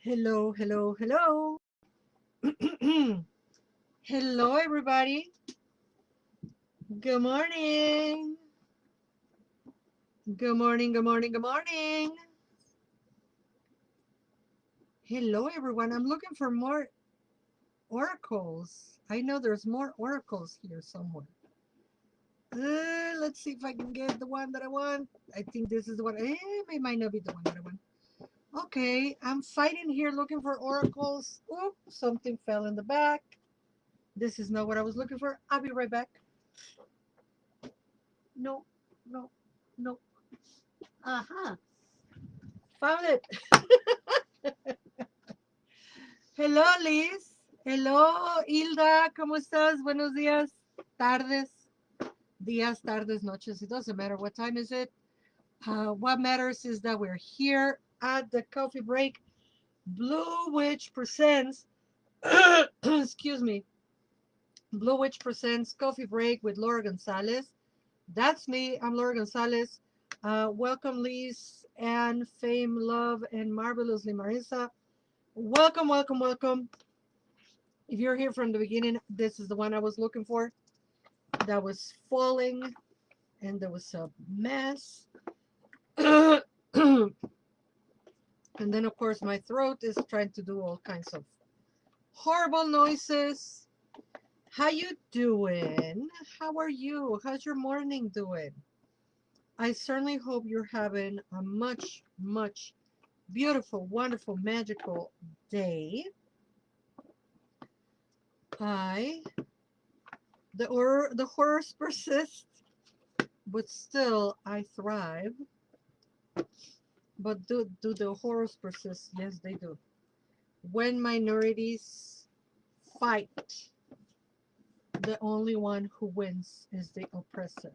Hello, hello, hello. Hello, everybody. Good morning. Good morning, good morning, good morning. Hello, everyone. I'm looking for more oracles. I know there's more oracles here somewhere. Let's see if I can get the one that I want. I think this is the one. It might not be the one that I want. Okay, I'm fighting here looking for oracles. Oh, something fell in the back. This is not what I was looking for. I'll be right back. No, no, no. Aha, found it. Hello, Liz. Hello, Hilda. ¿Cómo estás? Buenos días, tardes, días, tardes, noches. It doesn't matter what time is it. What matters is that we're here at the coffee break. Blue Witch presents, excuse me, Blue Witch presents Coffee Break with Laura González. That's me. I'm Laura González. Welcome, Liz, and Fame, Love, and Marvelously Marisa. Welcome, welcome, welcome. If you're here from the beginning, this is the one I was looking for. That was falling, and there was a mess. And then, of course, my throat is trying to do all kinds of horrible noises. How you doing? How are you? How's your morning doing? I certainly hope you're having a much, much beautiful, wonderful, magical day. I the horrors persist, but still I thrive. But do the horrors persist? Yes, they do. When minorities fight, the only one who wins is the oppressor.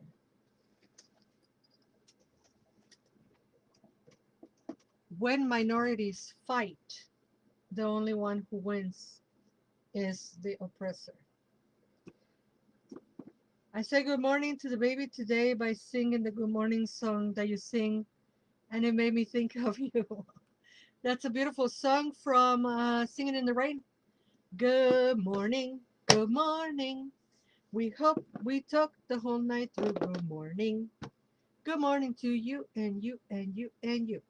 When minorities fight, the only one who wins is the oppressor. I say good morning to the baby today by singing the good morning song that you sing, and it made me think of you. That's a beautiful song from Singing in the Rain. Good morning, good morning. We hope we talk the whole night through. Good morning. Good morning to you and you and you and you.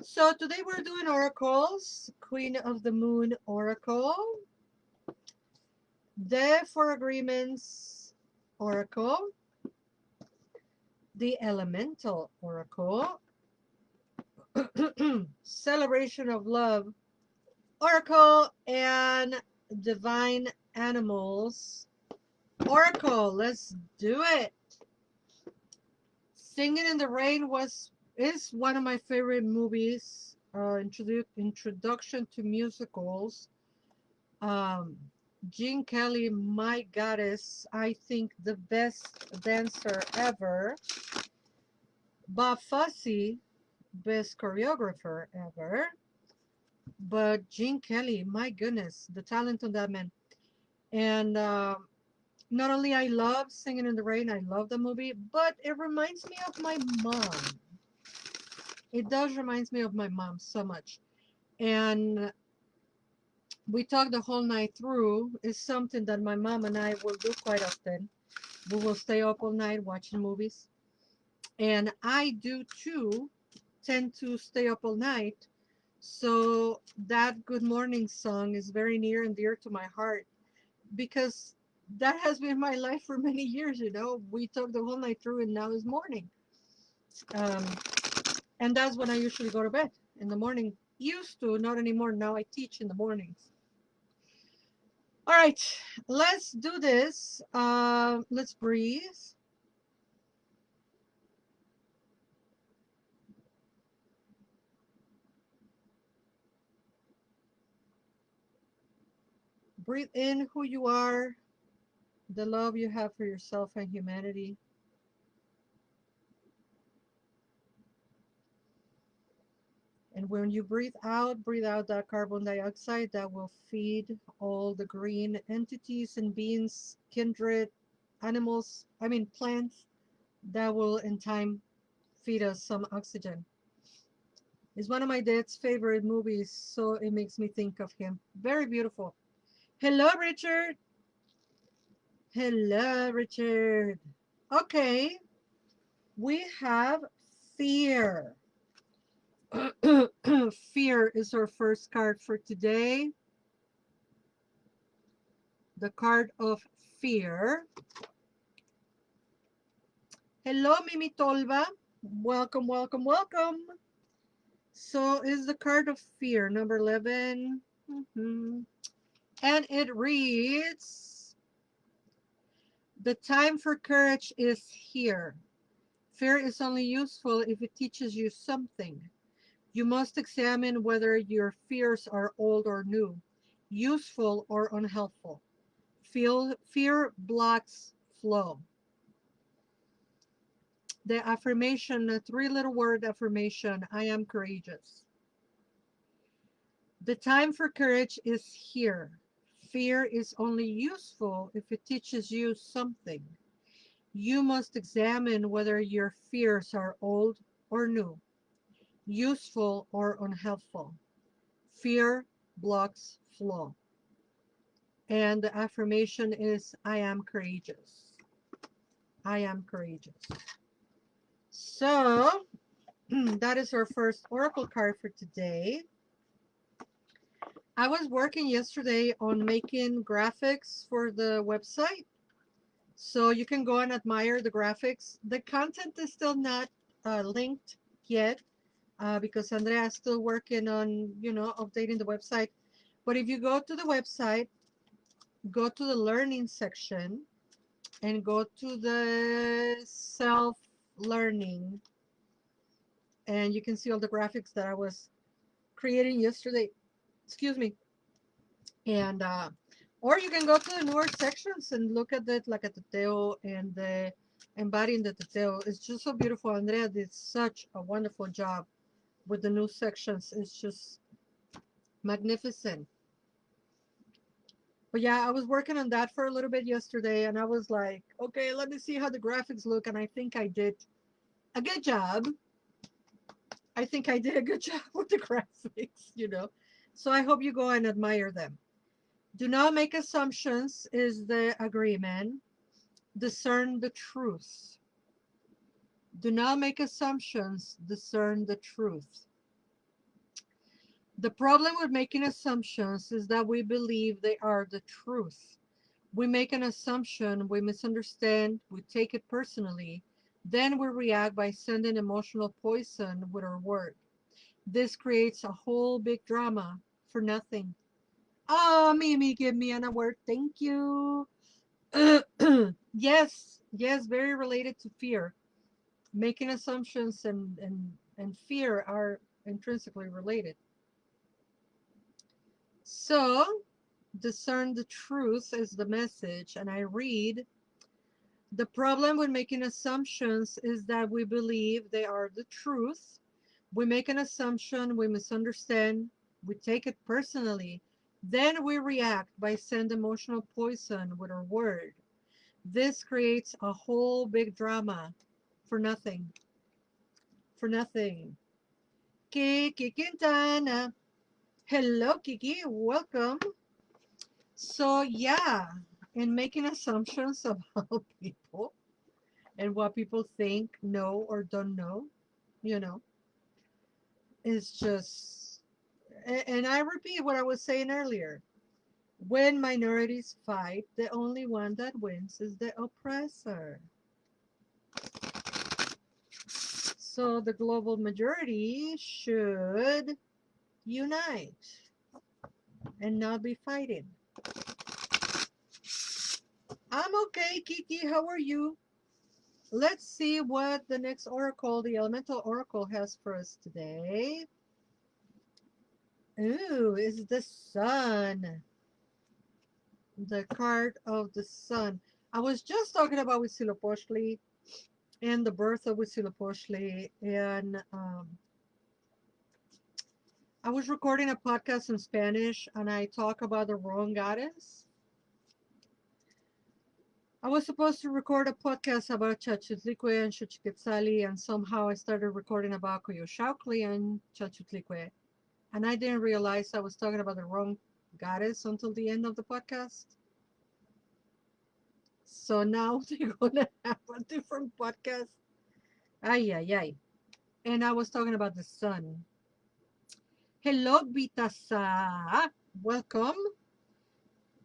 So today we're doing oracles. Queen of the Moon Oracle. The Four Agreements Oracle. The Elemental Oracle. Celebration of Love Oracle. And Divine Animals Oracle. Let's do it. Singing in the Rain is one of my favorite movies. Introduction to musicals. Um, Gene Kelly, my goddess, I think the best dancer ever. Bob Fosse, best choreographer ever. But Gene Kelly, my goodness, the talent on that man. And not only I love Singing in the Rain, I love the movie, but it reminds me of my mom. It does reminds me of my mom so much. And we talked the whole night through. Is something that my mom and I will do quite often. We will stay up all night watching movies. And I do too tend to stay up all night. So that good morning song is very near and dear to my heart because that has been my life for many years. We talk the whole night through and now is morning. Um, and that's when I usually go to bed in the morning. Used to, not anymore. Now I teach in the mornings. All right, let's do this. Let's breathe. Breathe in who you are, the love you have for yourself and humanity. And when you breathe out that carbon dioxide that will feed all the green entities and beings, kindred, animals, I mean plants, that will in time feed us some oxygen. It's one of my dad's favorite movies, so it makes me think of him. Very beautiful. Hello, Richard. Hello, Richard. Okay, we have fear. Fear is our first card for today. The card of fear. Hello, Mimi Tolva. Welcome, welcome, welcome. So is the card of fear, number 11. And it reads, the time for courage is here. Fear is only useful if it teaches you something. You must examine whether your fears are old or new, useful or unhelpful. Fear blocks flow. The affirmation, a three-letter word affirmation, I am courageous. The time for courage is here. Fear is only useful if it teaches you something. You must examine whether your fears are old or new, useful or unhelpful. Fear blocks flow. And the affirmation is, I am courageous. I am courageous. So, that is our first oracle card for today. I was working yesterday on making graphics for the website. So you can go and admire the graphics. The content is still not linked yet because Andrea is still working on, updating the website. But if you go to the website, go to the learning section and go to the self-learning, and you can see all the graphics that I was creating yesterday. Excuse me. And or you can go to the newer sections and look at it, like at the Teteoh and the embodying the Teteoh. It's just so beautiful. Andrea did such a wonderful job with the new sections. It's just magnificent. But yeah, I was working on that for a little bit yesterday, and I was like, okay, let me see how the graphics look, and I think I did a good job. I think I did a good job with the graphics. So I hope you go and admire them. Do not make assumptions is the agreement. Discern the truth. Do not make assumptions. Discern the truth. The problem with making assumptions is that we believe they are the truth. We make an assumption, we misunderstand, we take it personally, then we react by sending emotional poison with our word. This creates a whole big drama for nothing. Oh, Mimi, give me an award. Thank you. Yes, yes, very related to fear. Making assumptions and fear are intrinsically related. So, discern the truth is the message, and I read, the problem with making assumptions is that we believe they are the truth. We make an assumption, we misunderstand, we take it personally, then we react by sending emotional poison with our word. This creates a whole big drama for nothing. For nothing. Kiki Quintana. Hello, Kiki. Welcome. So, yeah, in making assumptions about people and what people think, know, or don't know, you know, is just, and I repeat what I was saying earlier. When minorities fight, the only one that wins is the oppressor. So the global majority should unite and not be fighting. I'm okay, Kiki. How are you? Let's see what the next oracle, the elemental oracle, has for us today. Ooh, is the sun. The card of the sun. I was just talking about Huitzilopochtli and the birth of Huitzilopochtli, and I was recording a podcast in Spanish, and I talk about the wrong goddess. I was supposed to record a podcast about Coatlicue and Xochiquetzali, and somehow I started recording about Coyolxauhqui and Coatlicue. And I didn't realize I was talking about the wrong goddess until the end of the podcast. So now they're gonna have a different podcast. Ay, ay, ay. And I was talking about the sun. Hello, Vitasa. Welcome.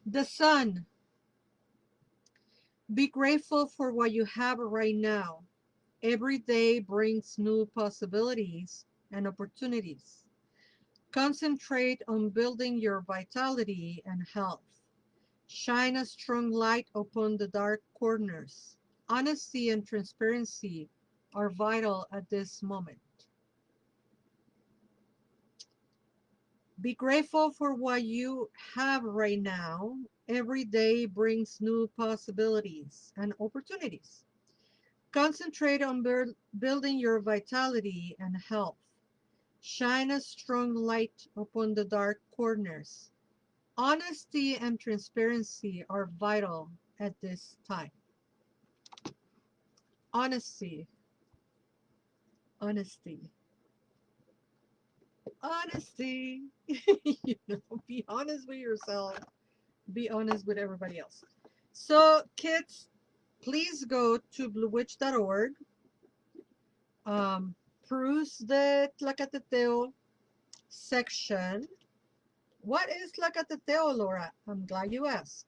The sun. Be grateful for what you have right now. Every day brings new possibilities and opportunities. Concentrate on building your vitality and health. Shine a strong light upon the dark corners. Honesty and transparency are vital at this moment. Be grateful for what you have right now. Every day brings new possibilities and opportunities. Concentrate on building your vitality and health. Shine a strong light upon the dark corners. Honesty and transparency are vital at this time. Honesty, honesty, honesty. Be honest with yourself. Be honest with everybody else. So, kids, please go to bluewitch.org. Um, Peruse the Teteoh section. What is Teteoh, Laura? I'm glad you asked.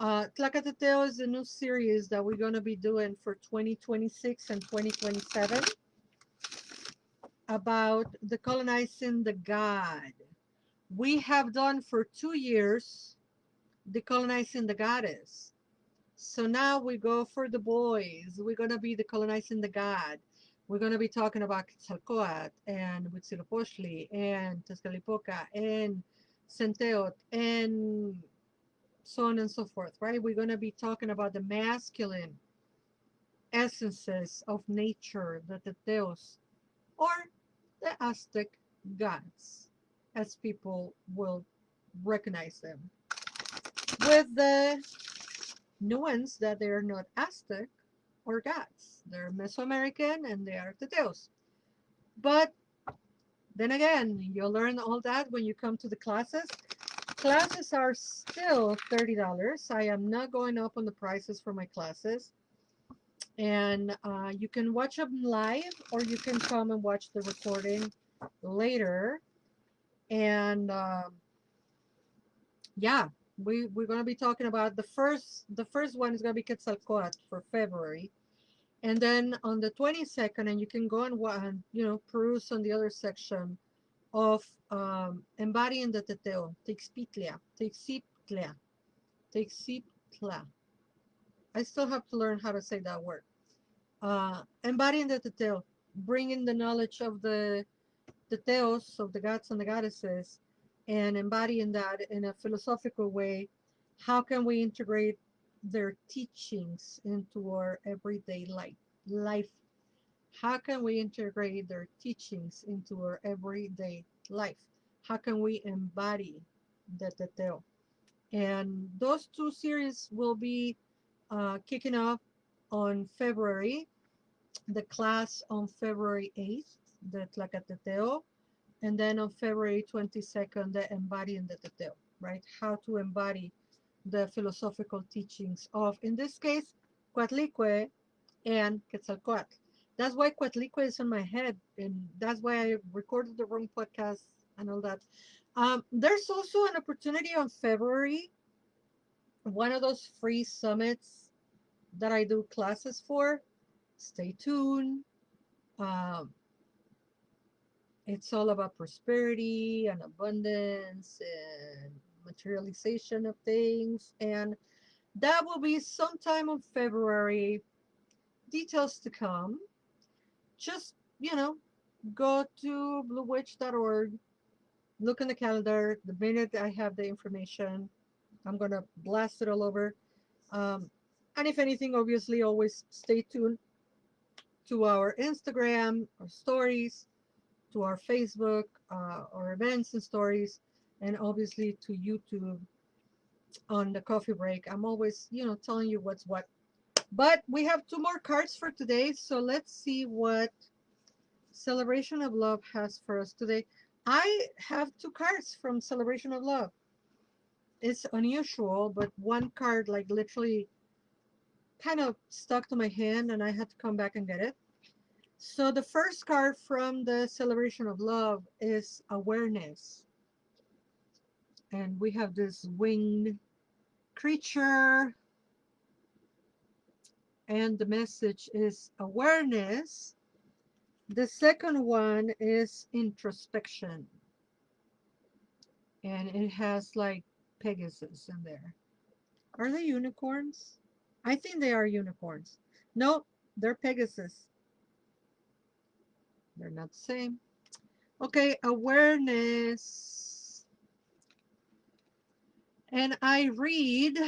Teteoh is a new series that we're going to be doing for 2026 and 2027 about the colonizing the god. We have done for 2 years decolonizing the goddess. So now we go for the boys. We're going to be decolonizing the god. We're going to be talking about Quetzalcoatl and Huitzilopochtli and Tezcatlipoca and Teteoh and so on and so forth, right? We're going to be talking about the masculine essences of nature, the Teteos, or the Aztec gods, as people will recognize them, with the nuance that they are not Aztec or gods. They're Mesoamerican and they are Teteos. But then again, you'll learn all that when you come to the classes. Classes are still $30. I am not going up on the prices for my classes. And you can watch them live or you can come and watch the recording later. And yeah, we're going to be talking about the first one is going to be Quetzalcoatl for February. And then on the 22nd, and you can go and peruse on the other section of embodying the Teteoh, Teixitla. I still have to learn how to say that word. Embodying the Teteoh, bringing the knowledge of the Teteos, of the gods and the goddesses, and embodying that in a philosophical way. How can we integrate their teachings into our everyday life? How can we integrate their teachings into our everyday life? How can we embody the Teteoh? And those two series will be kicking off on February. The class on February 8th, the Teteoh, and then on February 22nd, the embodying the Teteoh, right? How to embody the philosophical teachings of, in this case, Coatlicue and Quetzalcoatl. That's why Coatlicue is on my head, and that's why I recorded the wrong podcast and all that. There's also an opportunity on February, one of those free summits that I do classes for. Stay tuned. Um, it's all about prosperity and abundance and materialization of things. And that will be sometime in February. Details to come. Just, go to bluewitch.org, look in the calendar. The minute I have the information, I'm going to blast it all over. Um, and if anything, obviously, always stay tuned to our Instagram, our stories, to our Facebook, our events and stories, and obviously to YouTube on the coffee break. I'm always, telling you what's what. But we have two more cards for today, so let's see what Celebration of Love has for us today. I have two cards from Celebration of Love. It's unusual, but one card like literally kind of stuck to my hand and I had to come back and get it. So the first card from the Celebration of Love is Awareness. And we have this winged creature, and the message is awareness. The second one is introspection, and it has like Pegasus in there. Are they unicorns? I think they are unicorns. No, they're Pegasus. They're not the same. Okay, awareness. And I read,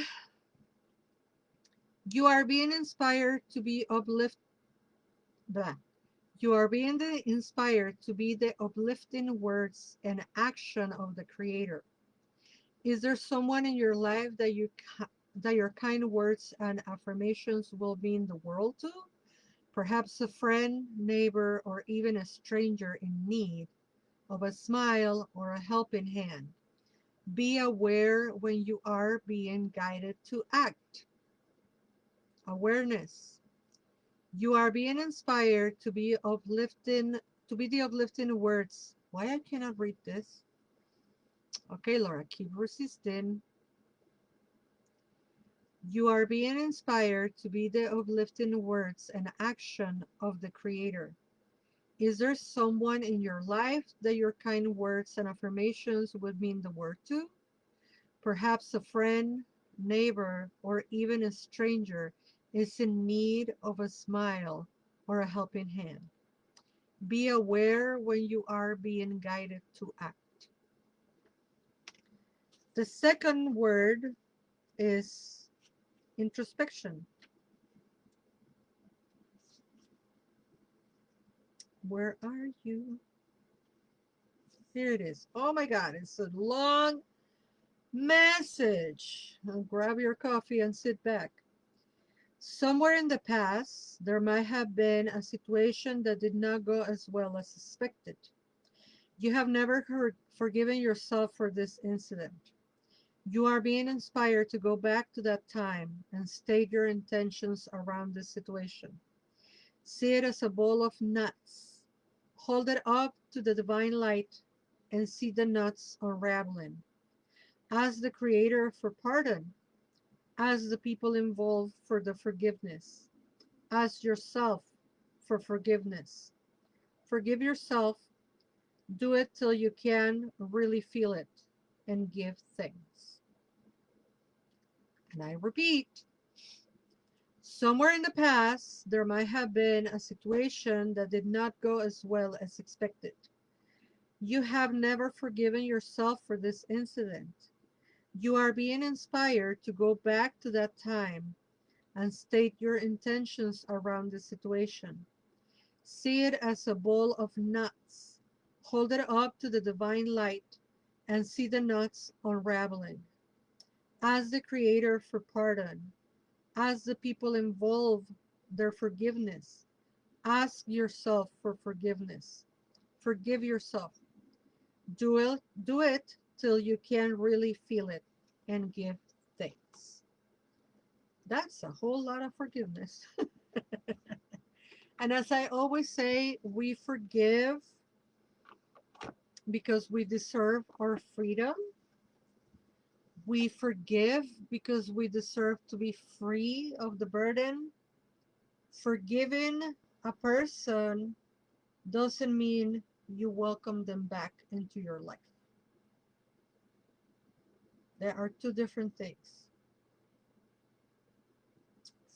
you are being inspired to be uplift. Blah. You are being inspired to be the uplifting words and action of the Creator. Is there someone in your life that your kind words and affirmations will mean the world to? Perhaps a friend, neighbor, or even a stranger in need of a smile or a helping hand. Be aware when you are being guided to act. Awareness. You are being inspired to be the uplifting words. Why I cannot read this? Okay, Laura, keep resisting. You are being inspired to be the uplifting words and action of the Creator. Is there someone in your life that your kind words and affirmations would mean the world to? Perhaps a friend, neighbor, or even a stranger is in need of a smile or a helping hand. Be aware when you are being guided to act. The second word is introspection. Where are you? Here it is. Oh my God, it's a long message. Now grab your coffee and sit back. Somewhere in the past, there might have been a situation that did not go as well as expected. You have never forgiven yourself for this incident. You are being inspired to go back to that time and state your intentions around this situation. See it as a bowl of nuts. Hold it up to the divine light and see the nuts unraveling. Ask the Creator for pardon. Ask the people involved for the forgiveness. Ask yourself for forgiveness. Forgive yourself. Do it till you can really feel it and give thanks. And I repeat, somewhere in the past, there might have been a situation that did not go as well as expected. You have never forgiven yourself for this incident. You are being inspired to go back to that time and state your intentions around the situation. See it as a bowl of nuts. Hold it up to the divine light and see the nuts unraveling. Ask the Creator for pardon. Ask the people involved their forgiveness. Ask yourself for forgiveness. Forgive yourself. Do it till you can really feel it and give thanks. That's a whole lot of forgiveness. And as I always say, we forgive because we deserve our freedom. We forgive because we deserve to be free of the burden. Forgiving a person doesn't mean you welcome them back into your life. There are two different things.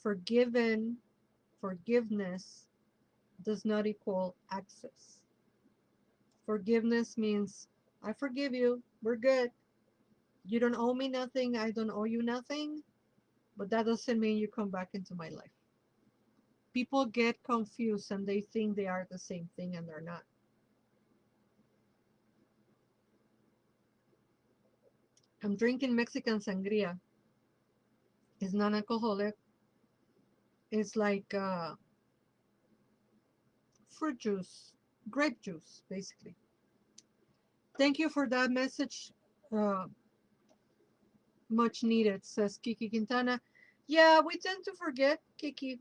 Forgiveness does not equal access. Forgiveness means I forgive you, we're good. You don't owe me nothing, I don't owe you nothing, but that doesn't mean you come back into my life. People get confused and they think they are the same thing and they're not. I'm drinking Mexican sangria. It's non-alcoholic. It's like fruit juice, grape juice, basically. Thank you for that message. Uh, Much needed, says Kiki Quintana. Yeah, we tend to forget, Kiki.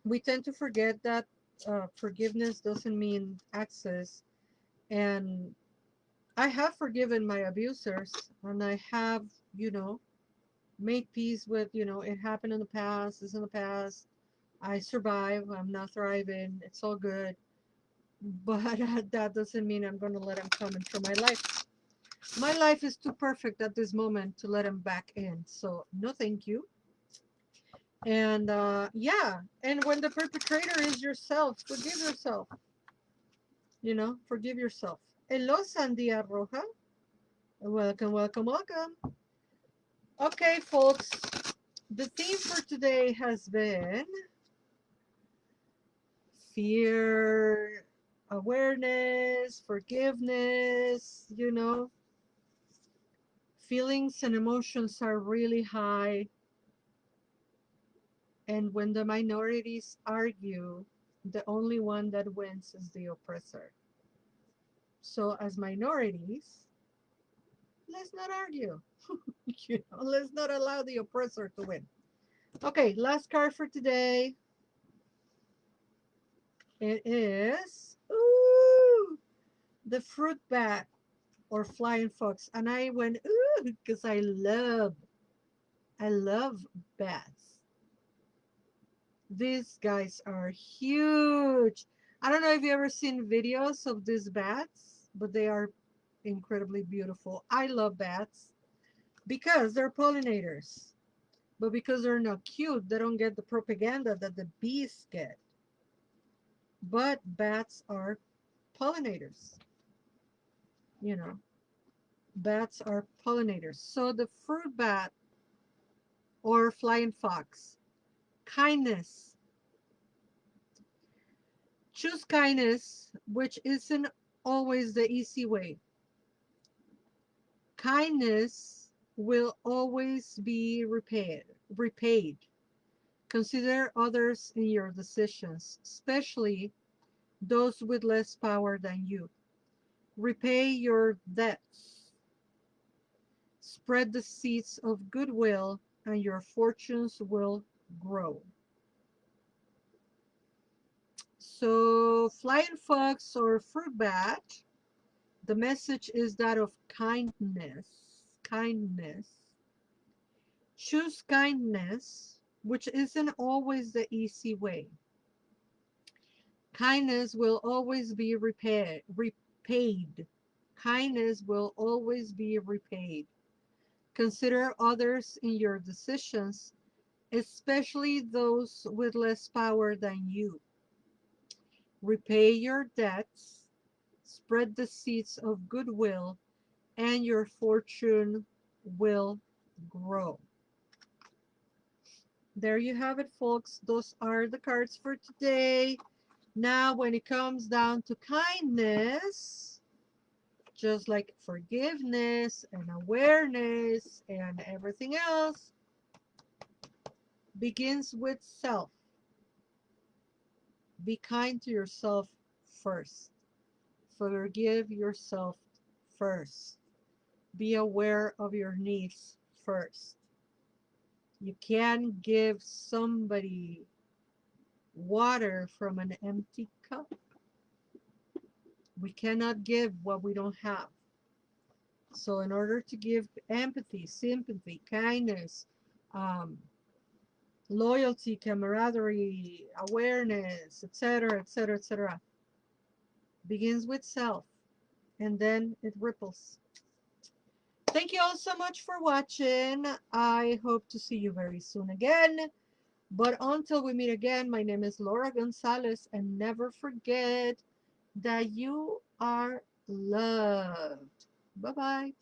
We tend to forget that forgiveness doesn't mean access. And I have forgiven my abusers, and I have, you know, made peace with, it happened in the past, it's in the past. I survive, I'm not thriving, it's all good. But that doesn't mean I'm going to let him come into my life. My life is too perfect at this moment to let him back in. So, no, thank you. And yeah, and when the perpetrator is yourself, forgive yourself. Forgive yourself. Hello, Sandia Roja. Welcome, welcome, welcome. Okay, folks, the theme for today has been fear, awareness, forgiveness, feelings and emotions are really high. And when the minorities argue, the only one that wins is the oppressor. So, as minorities, let's not argue. Let's not allow the oppressor to win. Okay, last card for today. It is the fruit bat or flying fox. And I went ooh because I love bats. These guys are huge. I don't know if you ever seen videos of these bats, but they are incredibly beautiful. I love bats because they're pollinators. But because they're not cute, they don't get the propaganda that the bees get. But bats are pollinators. You know, bats are pollinators. So the fruit bat or flying fox, kindness. Choose kindness, which isn't always the easy way. Kindness will always be repaid. Consider others in your decisions, especially those with less power than you. Repay your debts. Spread the seeds of goodwill, and your fortunes will grow. So, flying fox or fruit bat, the message is that of kindness. Kindness. Choose kindness, which isn't always the easy way. Kindness will always be repaid. Kindness will always be repaid. Consider others in your decisions, especially those with less power than you. Repay your debts, spread the seeds of goodwill, and your fortune will grow. There you have it, folks. Those are the cards for today. Now, when it comes down to kindness, just like forgiveness and awareness and everything else, begins with self. Be kind to yourself first. Forgive yourself first. Be aware of your needs first. You can't give somebody water from an empty cup. We cannot give what we don't have. So, in order to give empathy, sympathy, kindness, um, loyalty, camaraderie, awareness, etc., etc., etc., begins with self, and then it ripples. Thank you all so much for watching. I hope to see you very soon again. But until we meet again, my name is Laura González, and never forget that you are loved. Bye bye.